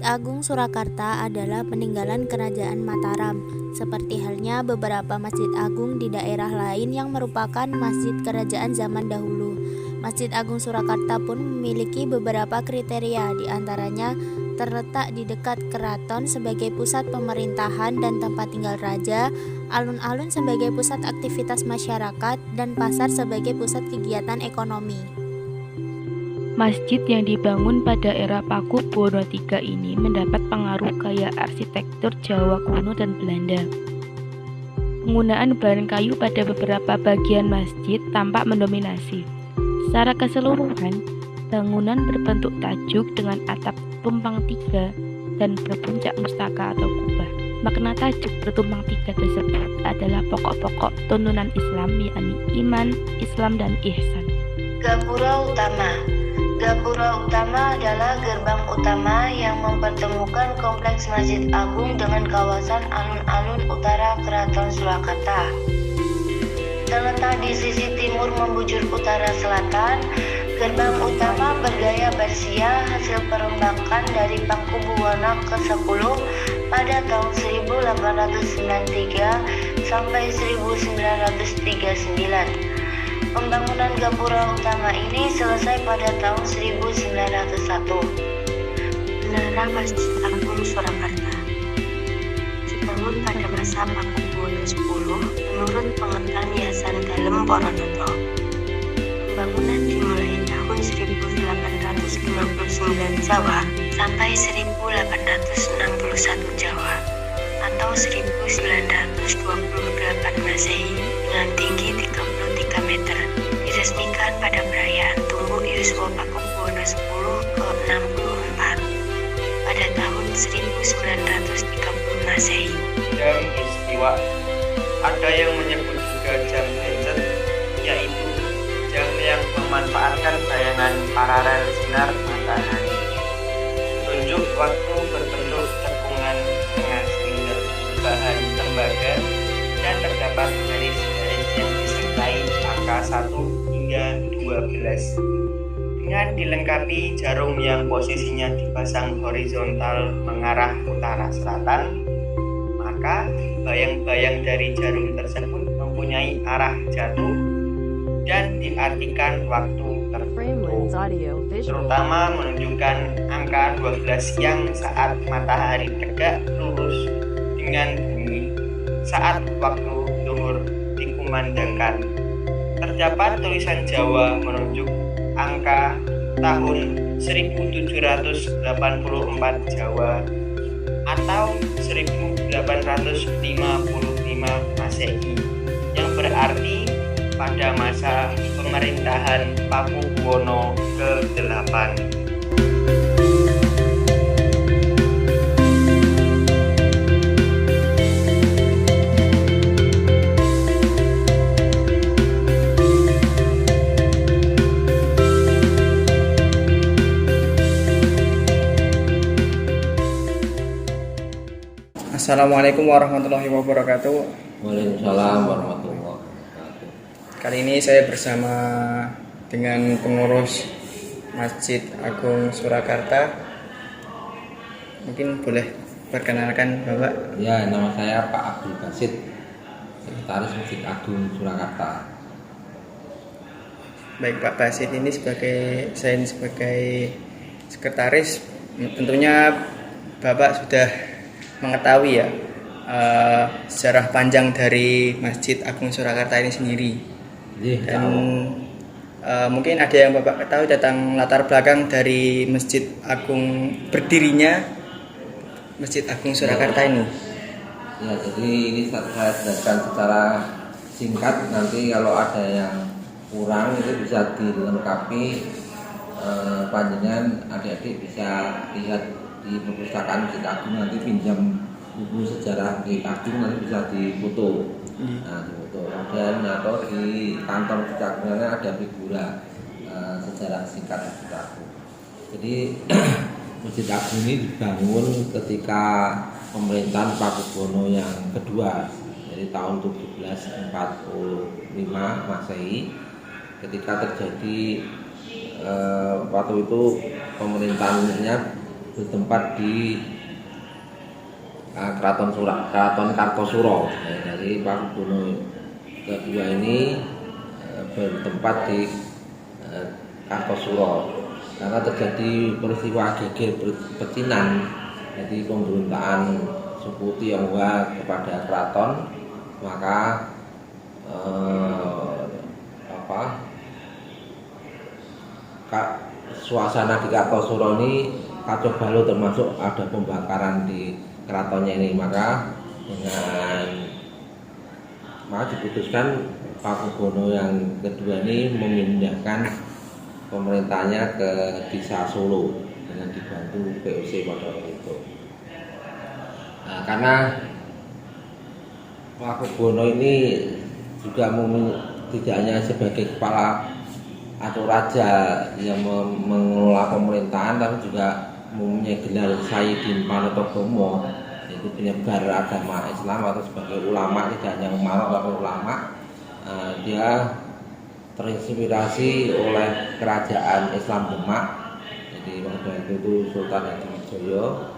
Agung Surakarta adalah peninggalan Kerajaan Mataram, seperti halnya beberapa masjid agung di daerah lain yang merupakan masjid kerajaan zaman dahulu. Masjid Agung Surakarta pun memiliki beberapa kriteria, di antaranya terletak di dekat keraton sebagai pusat pemerintahan dan tempat tinggal raja, alun-alun sebagai pusat aktivitas masyarakat, dan pasar sebagai pusat kegiatan ekonomi. Masjid yang dibangun pada era Pakubuwono III ini mendapat pengaruh gaya arsitektur Jawa kuno dan Belanda. Penggunaan bahan kayu pada beberapa bagian masjid tampak mendominasi. Secara keseluruhan, bangunan berbentuk tajuk dengan atap tumpang tiga dan berpuncak mustaka atau kubah. Makna tajuk bertumpang tiga tersebut adalah pokok-pokok tuntunan Islam, yakni iman, Islam, dan ihsan. Gapura Utama. Gapura Utama adalah gerbang utama yang mempertemukan kompleks Masjid Agung dengan kawasan alun-alun utara Keraton Surakarta. Terletak di sisi timur membujur utara selatan, gerbang utama bergaya Persia hasil perombakan dari Pakubuwono ke-10 pada tahun 1893 sampai 1939. Pembangunan gapura utama ini selesai pada tahun 1901. Menara Masjid Agung Surakarta dibangun pada masa Pakubuwono X menurut pengetan Yayasan Dalem Poronoto. Pembangunan dimulai tahun 1859 Jawa sampai 1861 Jawa atau 1928 Masehi dengan tinggi 33 meter. Diresmikan pada perayaan Tumbuk Yuswa Pakubuwono X ke-64 pada tahun 1930 Masehi. Jam istiwa. Ada yang menyebut juga jam Hansen, yaitu jam yang memanfaatkan bayangan paralel sinar matahari. Tunjuk waktu berbentuk cekungan dengan silinder bahan tembaga dan terdapat garis-garis yang disertai angka 1 hingga 12. Dengan dilengkapi jarum yang posisinya dipasang horizontal mengarah utara selatan, maka bayang-bayang dari jarum tersebut mempunyai arah jatuh dan diartikan waktu tertentu, terutama menunjukkan angka 12 yang saat matahari tegak lurus dengan bumi saat waktu zuhur dikumandangkan. Terdapat tulisan Jawa menunjuk angka tahun 1784 Jawa atau 1855 Masehi, yang berarti pada masa pemerintahan Pakubuwono ke-8. Assalamualaikum warahmatullahi wabarakatuh. Waalaikumsalam warahmatullahi wabarakatuh. Kali ini saya bersama dengan pengurus Masjid Agung Surakarta. Mungkin boleh perkenalkan Bapak? Ya, nama saya Pak Abdul Basit, Sekretaris Masjid Agung Surakarta. Baik Pak Basit, ini sebagai sekretaris, tentunya Bapak sudah mengetahui ya sejarah panjang dari Masjid Agung Surakarta ini sendiri. Dan mungkin ada yang Bapak ketahui tentang latar belakang dari Masjid Agung, berdirinya Masjid Agung Surakarta ini. Ya, jadi ini saya jelaskan secara singkat, nanti kalau ada yang kurang itu bisa dilengkapi. Panjenengan adik-adik bisa lihat di perpustakaan Masjid Agung, nanti pinjam buku sejarah di Agung, nanti bisa difoto. Nah, difoto. Kemudian atau di kantor Masjid Agung ada figura sejarah singkat Masjid Agung. Jadi Masjid Agung ini dibangun ketika pemerintahan Pakubuwono yang kedua, dari tahun 1745 Masehi, ketika terjadi waktu itu pemerintahannya bertempat di Keraton Kartosuro. Dari Pakubono kedua ini bertempat di Kartosuro karena terjadi peristiwa geger pecinan, jadi pemberontakan suku Tionghoa kepada keraton, maka suasana di Kartosuro ini kacau balau, termasuk ada pembakaran di keratonnya ini. Maka diputuskan Pakubono yang kedua ini memindahkan pemerintahnya ke Desa Solo dengan dibantu POC pada waktu itu. Nah, karena Pakubono ini juga tidak hanya sebagai kepala atau raja yang mengelola pemerintahan, tapi juga mempunyai gelar Sayyidin Manotogomo, yaitu penyebar agama Islam atau sebagai ulama, tidak hanya umarok tapi ulama. Dia terinspirasi oleh kerajaan Islam Demak, jadi waktu itu Sultan Hadijoyo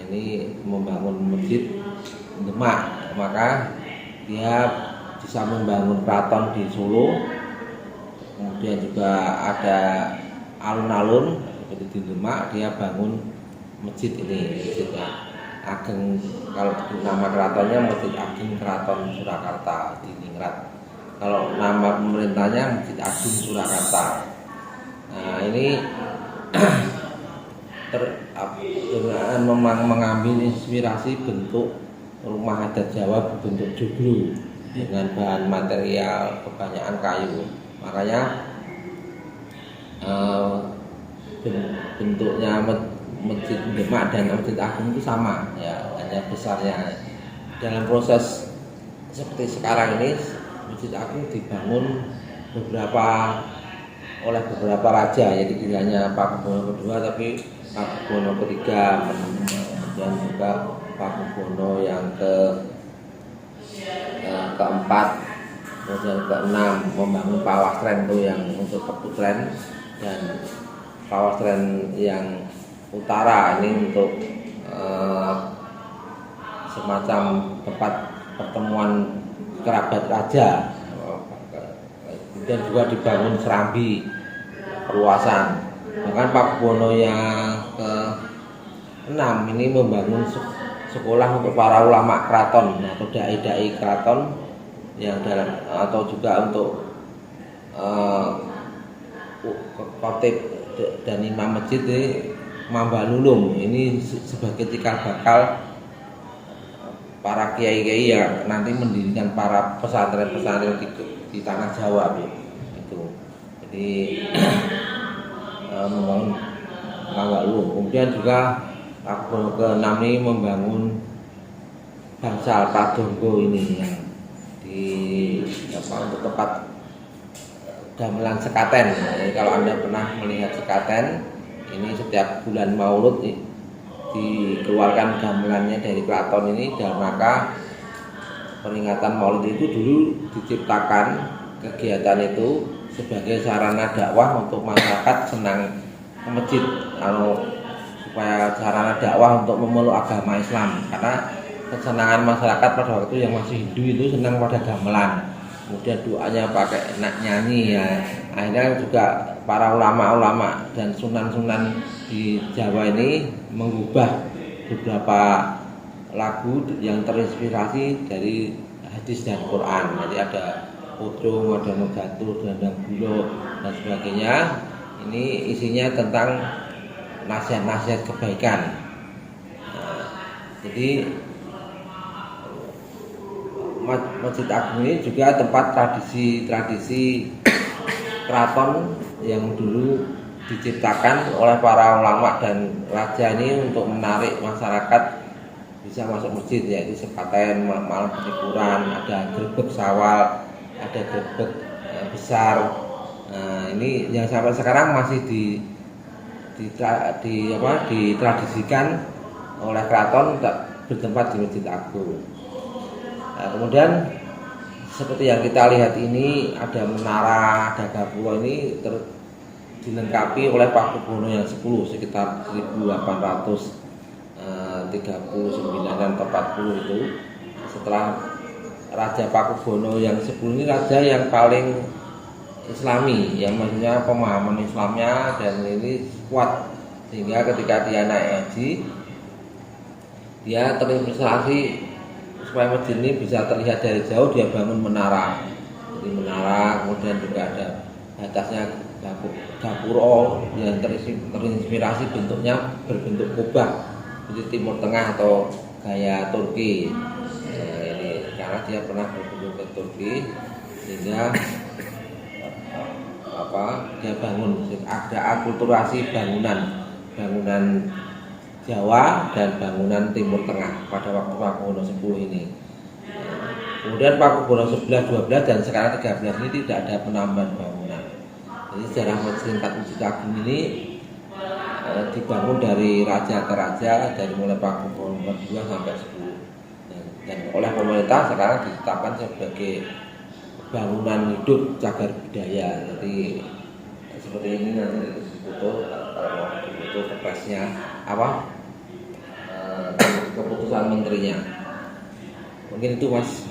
ini membangun masjid Demak, maka dia bisa membangun keraton di Solo. Kemudian juga ada alun-alun seperti di Demak, dia bangun masjid ini, masjidnya Ageng. Kalau nama keratonnya Masjid Ageng Keraton Surakarta di Ningrat. Kalau nama pemerintahnya Masjid Agung Surakarta. Nah, ini mengambil inspirasi bentuk rumah adat Jawa berbentuk joglo dengan bahan material kebanyakan kayu. Makanya bentuknya Masjid Demak dan Masjid Agung itu sama, ya, hanya besarnya. Dalam proses seperti sekarang ini, Masjid Agung dibangun oleh beberapa raja, jadi tidak hanya Pakubono kedua tapi Pakubono ketiga dan juga Pakubono yang keempat, kemudian keenam membangun Pawastren itu yang untuk Keputren, dan Pawastren yang utara ini untuk semacam tempat pertemuan kerabat raja. Kemudian juga dibangun Serambi perluasan. Bahkan Pakubono yang ke-6 ini membangun sekolah untuk para ulama keraton atau dai-dai keraton yang dalam, atau juga untuk khotib dan imam masjid ini Mambalulum, ini sebagai cikal bakal para kiai-kiai yang nanti mendirikan para pesantren-pesantren di tanah Jawa itu. Jadi membangun Mambalulum. Kemudian juga Pakubono ke-6 ini membangun Bangsal Pradonggo ini yang untuk tempat gamelan sekaten. Jadi kalau Anda pernah melihat sekaten, ini setiap bulan Maulud dikeluarkan gamelannya dari keraton ini dalam rangka peringatan Maulid. Itu dulu diciptakan kegiatan itu sebagai sarana dakwah untuk masyarakat senang ke masjid, supaya sarana dakwah untuk memeluk agama Islam, karena kesenangan masyarakat pada waktu yang masih Hindu itu senang pada gamelan. Kemudian doanya pakai nyanyi, ya. Akhirnya juga para ulama-ulama dan sunan-sunan di Jawa ini mengubah beberapa lagu yang terinspirasi dari hadis dan Quran. Jadi ada pocong, ada megatur, dandang bulo dan sebagainya. Ini isinya tentang nasihat-nasihat kebaikan. Jadi Masjid Agung ini juga tempat tradisi keraton yang dulu diciptakan oleh para ulama dan raja ini untuk menarik masyarakat bisa masuk masjid, yaitu sekaten, malam penipuran, ada grebek sawal, ada grebek besar. Nah, ini yang sampai sekarang masih ditradisikan oleh keraton bertempat di Masjid Agung. Nah, kemudian seperti yang kita lihat ini ada menara Dagapuro ini dilengkapi oleh Pakubono yang 10 sekitar 1839 dan 40 itu. Setelah Raja Pakubono yang 10 ini raja yang paling Islami, yang maksudnya pemahaman Islamnya dan ini kuat, sehingga ketika dia naik haji dia terinspirasi supaya masjid ini bisa terlihat dari jauh, dia bangun menara. Jadi menara, kemudian juga ada atasnya gapura yang terinspirasi bentuknya berbentuk kubah, jadi Timur Tengah atau gaya Turki. Ini karena dia pernah berkunjung ke Turki, sehingga dia bangun, ada akulturasi bangunan Jawa dan bangunan Timur Tengah pada waktu Pakubono 10 ini. Kemudian Pakubono 11, 12 dan sekarang 13 ini tidak ada penambahan bangunan. Jadi sejarah Masjid Agung ini dibangun dari raja ke raja, dari mulai Pakubono 2 sampai 10. Dan oleh pemerintah sekarang ditetapkan sebagai bangunan hidup cagar budaya. Jadi seperti ini nanti foto, kalau mau foto kepresnya keputusan menterinya. Mungkin itu Mas.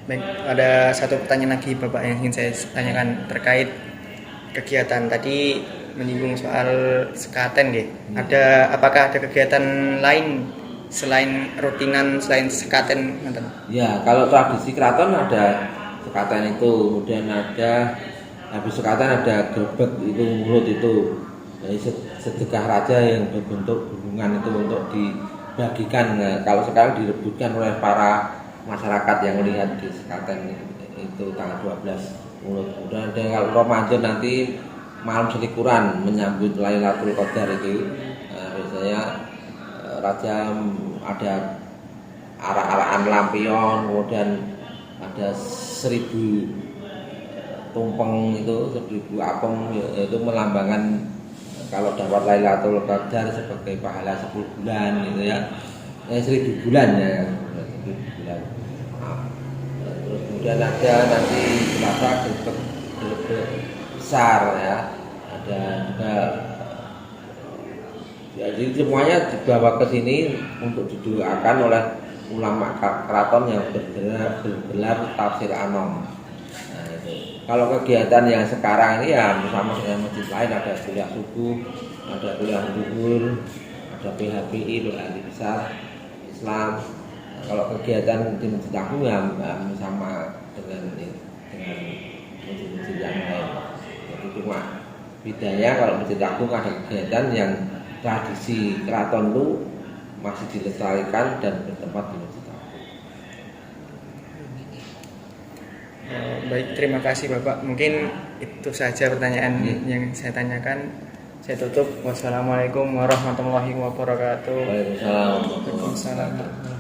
Baik, ada satu pertanyaan lagi Bapak yang ingin saya tanyakan terkait kegiatan tadi, menyinggung soal sekaten nggih. Apakah ada kegiatan lain selain rutinan, selain sekaten? Ya, kalau tradisi keraton ada sekaten itu, kemudian ada habis sekaten ada grebek itu, mulut itu. Jadi sedekah raja yang berbentuk hubungan itu untuk dibagikan. Nah, kalau sekarang direbutkan oleh para masyarakat yang melihat di sekaten itu tanggal 12 mulut. Kemudian ada kalau Ramadan nanti malam selikuran menyambut Lailatul Qadar itu. Biasanya raja ada arak-arakan lampion, kemudian ada 1000 tumpeng itu, 1000 apem, itu melambangkan kalau dapat Lailatul Qadar sebagai pahala 10 bulan gitu ya. 1000 bulan ya. 1000 bulan. Terus kemudian ada nanti Selasa grebek besar ya. Ada juga. Jadi semuanya dibawa ke sini untuk didoakan oleh ulama keraton yang bergelar tafsir anom. Nah, itu. Kalau kegiatan yang sekarang ini ya bersama dengan masjid lain, ada kuliah subuh, ada kuliah zuhur, ada PHBI, doa besar Islam. Nah, kalau kegiatan di Masjid Agung ya sama dengan masjid-masjid yang lain. Jadi cuma bedanya kalau Masjid Agung ada kegiatan yang tradisi keraton itu masih dilestarikan dan bertempat di Masjid Agung. Baik, terima kasih Bapak. Mungkin itu saja pertanyaan yang saya tanyakan. Saya tutup. Wassalamualaikum warahmatullahi wabarakatuh. Waalaikumsalam. Waalaikumsalam.